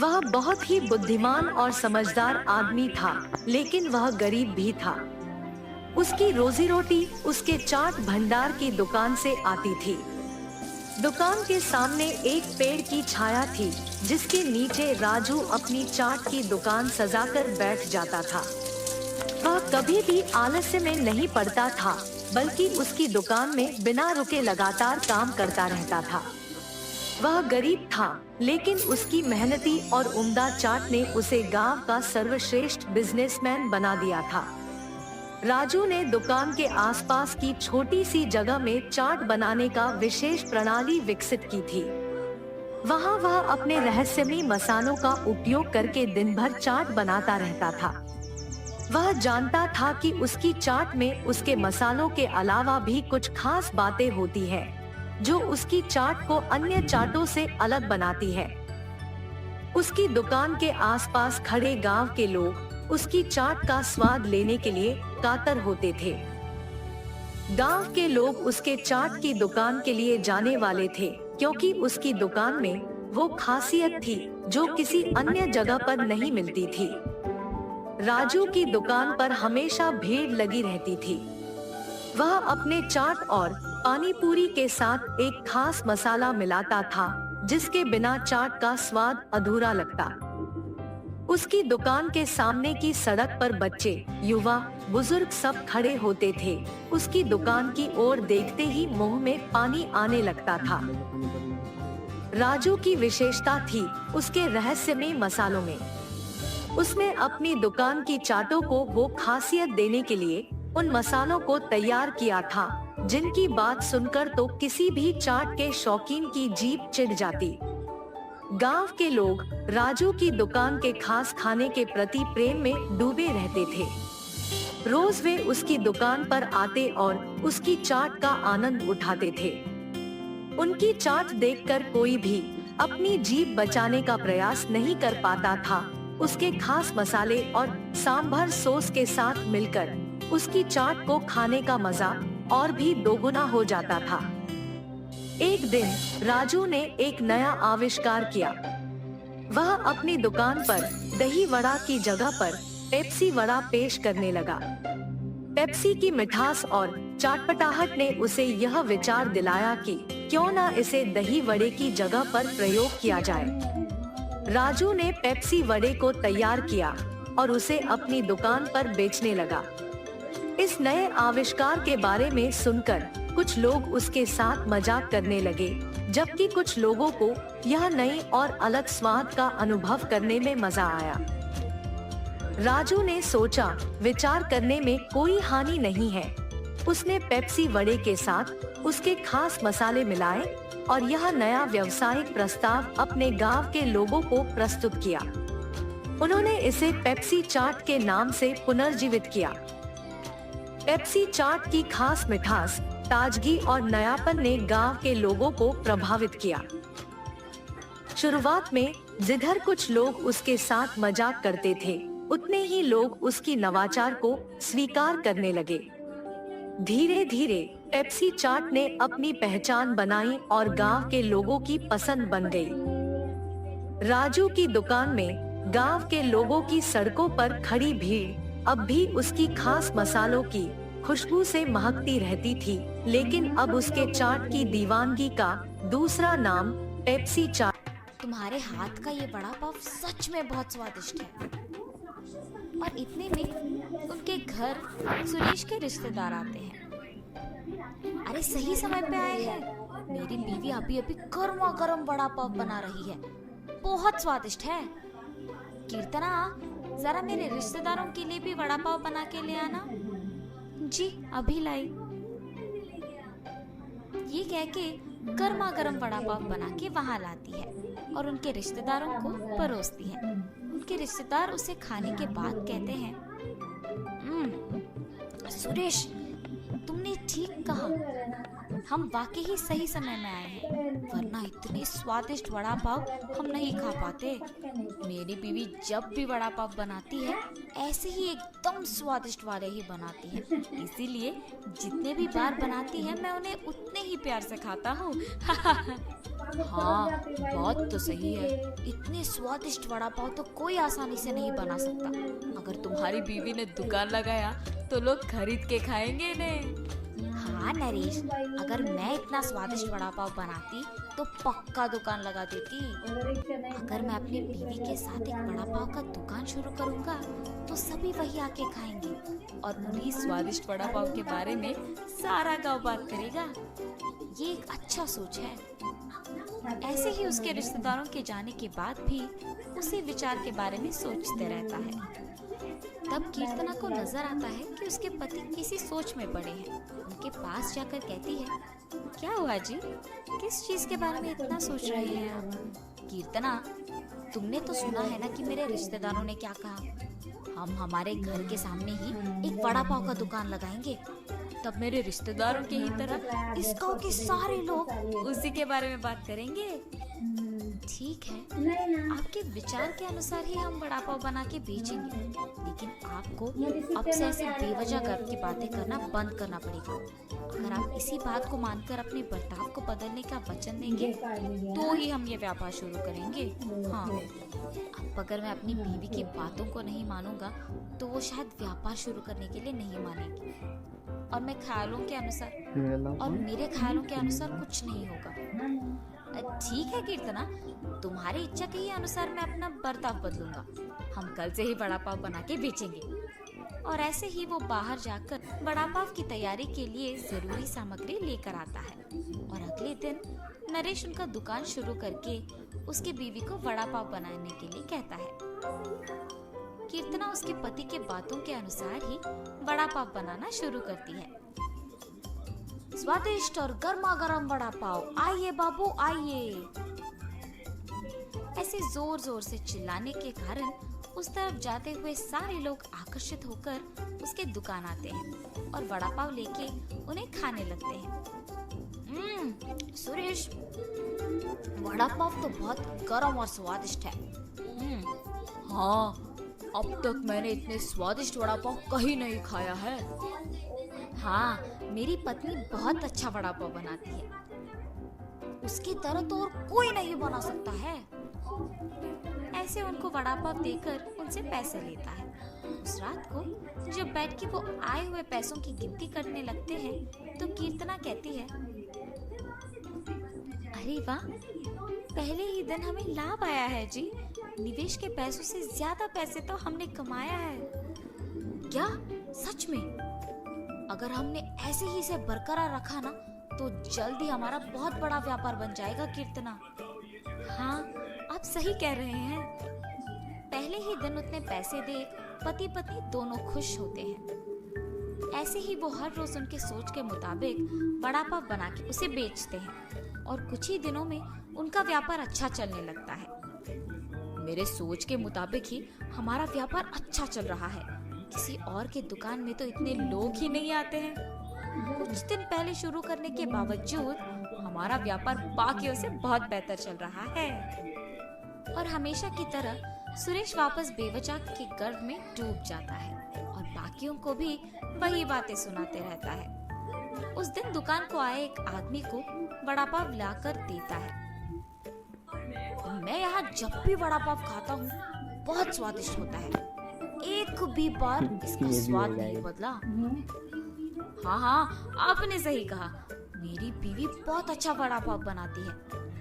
वह बहुत ही बुद्धिमान और समझदार आदमी था, लेकिन वह गरीब भी था। उसकी रोजी रोटी उसके चाट भंडार की दुकान से आती थी। दुकान के सामने एक पेड़ की छाया थी, जिसके नीचे राजू अपनी चाट की दुकान सजाकर बैठ जाता था। वह कभी भी आलस्य में नहीं पड़ता था, बल्कि उसकी दुकान में बिना रुके लगातार काम करता रहता था। वह गरीब था, लेकिन उसकी मेहनती और उम्दा चाट ने उसे गांव का सर्वश्रेष्ठ बिजनेसमैन बना दिया था। राजू ने दुकान के आसपास की छोटी सी जगह में चाट बनाने का विशेष प्रणाली विकसित की थी। वहाँ वह अपने रहस्यमयी मसालों का उपयोग करके दिन भर चाट बनाता रहता था। वह जानता था कि उसकी चाट में उसके मसालों के अलावा भी कुछ खास बातें होती है, जो उसकी चाट को अन्य चाटों से अलग बनाती है। उसकी दुकान के आसपास खड़े गांव के लोग उसकी चाट का स्वाद लेने के लिए कातर होते थे। गांव के लोग उसके चाट की दुकान के लिए जाने वाले थे, क्योंकि उसकी दुकान में वो खासियत थी जो किसी अन्य जगह पर नहीं मिलती थी। राजू की दुकान पर हमेशा भीड़ लगी रहती थी। वह अपने चाट और पानी पूरी के साथ एक खास मसाला मिलाता था, जिसके बिना चाट का स्वाद अधूरा लगता। उसकी दुकान के सामने की सड़क पर बच्चे, युवा, बुजुर्ग सब खड़े होते थे। उसकी दुकान की ओर देखते ही मुंह में पानी आने लगता था। राजू की विशेषता थी उसके रहस्यमयी मसालों में। उसने अपनी दुकान की चाटों को वो खासियत देने के लिए उन मसालों को तैयार किया था, जिनकी बात सुनकर तो किसी भी चाट के शौकीन की जीभ चिढ़ जाती। गांव के लोग राजू की दुकान के खास खाने के प्रति प्रेम में डूबे रहते थे। रोज वे उसकी दुकान पर आते और उसकी चाट का आनंद उठाते थे। उनकी चाट देखकर कोई भी अपनी जीभ बचाने का प्रयास नहीं कर पाता था। उसके खास मसाले और सांभर सॉस के साथ मिलकर उसकी चाट को खाने का मजा और भी दोगुना हो जाता था। एक दिन राजू ने एक नया आविष्कार किया। वह अपनी दुकान पर दही वड़ा की जगह पर पेप्सी वड़ा पेश करने लगा। पेप्सी की मिठास और चटपटाहट ने उसे यह विचार दिलाया कि क्यों न इसे दही वड़े की जगह पर प्रयोग किया जाए। राजू ने पेप्सी वड़े को तैयार किया और उसे अपनी दुकान पर बेचने लगा। इस नए आविष्कार के बारे में सुनकर कुछ लोग उसके साथ मजाक करने लगे, जबकि कुछ लोगों को यह नई और अलग स्वाद का अनुभव करने में मजा आया। राजू ने सोचा, विचार करने में कोई हानि नहीं है। उसने पेप्सी वड़े के साथ उसके खास मसाले मिलाए और यह नया व्यावसायिक प्रस्ताव अपने गांव के लोगों को प्रस्तुत किया। उन्होंने इसे पेप्सी चाट के नाम से पुनर्जीवित किया। पेप्सी चाट की खास मिठास, ताजगी और नयापन ने गांव के लोगों को प्रभावित किया। शुरुआत में जिधर कुछ लोग उसके साथ मजाक करते थे, उतने ही लोग उसकी नवाचार को स्वीकार करने लगे। धीरे धीरे पेप्सी चाट ने अपनी पहचान बनाई और गांव के लोगों की पसंद बन गई। राजू की दुकान में गांव के लोगों की सड़कों पर खड़ी भीड़ अब भी उसकी खास मसालों की खुशबू से महकती रहती थी, लेकिन अब उसके चाट की दीवानगी का दूसरा नाम पेप्सी चाट। तुम्हारे हाथ का ये बड़ा पाव सच में बहुत स्वादिष्ट है। और इतने में उनके घर सुरेश के रिश्तेदार आते हैं। अरे सही समय पे आए हैं। मेरी बीवी अभी अभी गर्मा गर्म बड़ा पाव बना रही है, बहुत स्वादिष्ट है। कीर्तना, जरा मेरे रिश्तेदारों के लिए भी वड़ा पाव बना के ले आना। जी अभी लाई। ये कह के गर्मा गर्म वड़ा पाव बना के वहां लाती है और उनके रिश्तेदारों को परोसती है। उनके रिश्तेदार उसे खाने के बाद कहते हैं, सुरेश, तुमने ठीक कहा, हम वाकई ही सही समय में आए हैं। वरना इतने स्वादिष्ट वड़ा पाव हम नहीं खा पाते। मेरी बीवी जब भी वड़ा पाव बनाती है ऐसे ही एकदम स्वादिष्ट वाले ही बनाती है, इसीलिए जितने भी बार बनाती है मैं उन्हें उतने ही प्यार से खाता हूँ। हाँ, बात तो सही है, इतने स्वादिष्ट वड़ा पाव तो कोई आसानी से नहीं बना सकता। अगर तुम्हारी बीवी ने दुकान लगाया तो लोग खरीद के खाएंगे इन्हें। हाँ नरेश, अगर मैं इतना स्वादिष्ट वड़ा पाव बनाती तो पक्का दुकान लगा देती। अगर मैं अपनी बीवी के साथ एक वड़ा पाव का दुकान शुरू करूँगा तो सभी वही आके खाएंगे और उन्हीं स्वादिष्ट वड़ा पाव के बारे में सारा गांव बात करेगा। ये एक अच्छा सोच है। ऐसे ही उसके रिश्तेदारों के जाने के बाद भी उसी विचार के बारे में सोचते रहता है। तब कीर्तना को नजर आता है कि उसके पति किसी सोच में पड़े हैं। उनके पास जाकर कहती है, क्या हुआ जी, किस चीज के बारे में इतना सोच रहे हैं आप? कीर्तना, तुमने तो सुना है ना कि मेरे रिश्तेदारों ने क्या कहा, हम हमारे घर के सामने ही एक वड़ा पाव का दुकान लगाएंगे। तब मेरे रिश्तेदारों के ही तरह इस गांव के सारे लोग उसी के बारे में बात करेंगे। ठीक है, आपके विचार के अनुसार ही हम वड़ा पाव बना के बेचेंगे, लेकिन आपको अब से ऐसी बेवजह गर्व की बातें करना बंद करना पड़ेगा। अगर आप इसी बात को मानकर अपने बर्ताव को बदलने का वचन देंगे तो ही हम ये व्यापार शुरू करेंगे। हाँ, अब अगर मैं अपनी बीवी की बातों को नहीं मानूंगा तो वो शायद व्यापार शुरू करने के लिए नहीं मानेगी और मेरे ख्यालों के अनुसार कुछ नहीं होगा। ठीक है कीर्तना, तुम्हारी इच्छा के ही अनुसार मैं अपना बर्ताव बदलूंगा। हम कल से ही वड़ा पाव बना के बेचेंगे। और ऐसे ही वो बाहर जाकर वड़ा पाव की तैयारी के लिए जरूरी सामग्री लेकर आता है और अगले दिन नरेश उनका दुकान शुरू करके उसकी बीवी को वड़ा पाव बनाने के लिए कहता है। कीर्तना उसके पति के बातों के अनुसार ही वड़ा पाव बनाना शुरू करती है। स्वादिष्ट और गर्मा गर्म वड़ा पाव, आइए बाबू आइए। ऐसे जोर जोर से चिल्लाने के कारण उस तरफ जाते हुए सारे लोग आकर्षित होकर उसके दुकान आते हैं और वड़ा पाव लेके उन्हें खाने लगते हैं। सुरेश, वड़ा पाव तो बहुत गर्म और स्वादिष्ट है। हाँ, अब तक मैंने इतने स्वादिष्ट वड़ा पाव कहीं नहीं खाया है। हाँ, मेरी पत्नी बहुत अच्छा वड़ा पाव बनाती है, उसकी तरह तो और कोई नहीं बना सकता है। ऐसे उनको वड़ा पाव देकर उनसे पैसे लेता है। उस रात को जब बैठ के वो आए हुए पैसों की गिनती करने लगते हैं तो कीर्तना कहती है, अरे वाह, पहले ही दिन हमें लाभ आया है जी। निवेश के पैसों से ज्यादा पैसे तो हमने कमाया है। क्या सच में? अगर हमने ऐसे ही इसे बरकरार रखा ना तो जल्द ही हमारा बहुत बड़ा व्यापार बन जाएगा कीर्तना। हाँ, आप सही कह रहे हैं। पहले ही दिन उतने पैसे देख पति पत्नी दोनों खुश होते हैं। ऐसे ही वो हर रोज उनके सोच के मुताबिक वड़ा पाव बना के उसे बेचते हैं और कुछ ही दिनों में उनका व्यापार अच्छा चलने लगता है। मेरे सोच के मुताबिक ही हमारा व्यापार अच्छा चल रहा है। किसी और के दुकान में तो इतने लोग ही नहीं आते हैं। कुछ दिन पहले शुरू करने के बावजूद हमारा व्यापार बाकियों से बहुत बेहतर चल रहा है। और हमेशा की तरह सुरेश वापस बेवजह के गर्व में डूब जाता है और बाकियों को भी वही बातें सुनाते रहता है। उस दिन दुकान को आए एक आदमी को वड़ा पाव लाकर देता है। मैं यहाँ जब भी वड़ा पाव खाता हूँ बहुत स्वादिष्ट होता है, एक भी बार इसका स्वाद नहीं बदला। हाँ, आपने सही कहा, मेरी बीवी बहुत अच्छा वड़ा पाव बनाती है।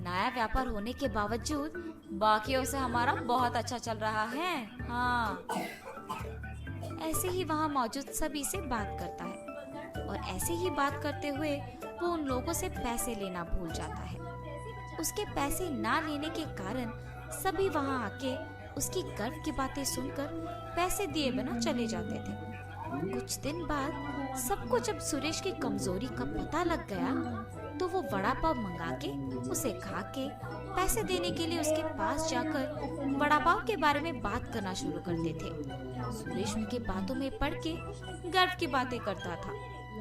नया व्यापार होने के बावजूद बाकियों से हमारा बहुत अच्छा चल रहा है। हाँ, ऐसे ही वहाँ मौजूद सभी से बात करता है और ऐसे ही बात करते हुए वो उन लोगों से पैसे लेना भूल जाता है। उसके पैसे ना लेने के कारण सभी वहाँ आके उसकी गर्व की बातें सुनकर पैसे दिए बिना चले जाते थे। कुछ दिन बाद सबको जब सुरेश की कमजोरी का पता लग गया तो वो वड़ा पाव मंगा के उसे खा के पैसे देने के लिए उसके पास जाकर वड़ा पाव के बारे में बात करना शुरू करते थे। सुरेश उनके बातों में पड़ के गर्व की बातें करता था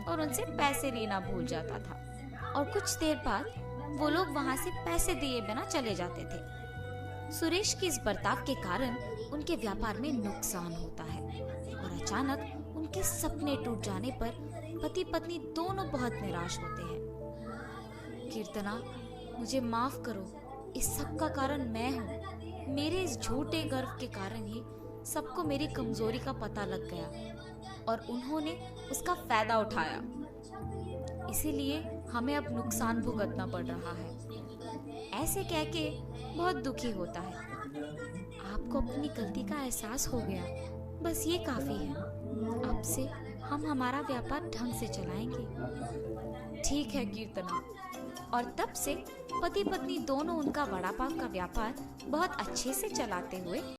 और उनसे पैसे लेना भूल जाता था। और कुछ देर बाद वो लोग वहां से पैसे दिए बिना चले जाते थे। सुरेश के इस बर्ताव के कारण उनके व्यापार में नुकसान होता है और अचानक उनके सपने टूट जाने पर पति पत्नी दोनों बहुत निराश होते हैं। कीर्तना, मुझे माफ करो, इस सब का कारण मैं हूँ। मेरे इस झूठे गर्व के कारण ही सबको मेरी कमजोरी का पता लग गया और उन्होंने उसका फायदा उठाया। इसीलिए हमें अब नुकसान भुगतना पड़ रहा है। ऐसे कह के बहुत दुखी होता है। आपको अपनी गलती का एहसास हो गया, बस ये काफी है। अब से हम हमारा व्यापार ढंग से चलाएंगे। ठीक है कीर्तना। और तब से पति पत्नी दोनों उनका वड़ा पाव का व्यापार बहुत अच्छे से चलाते हुए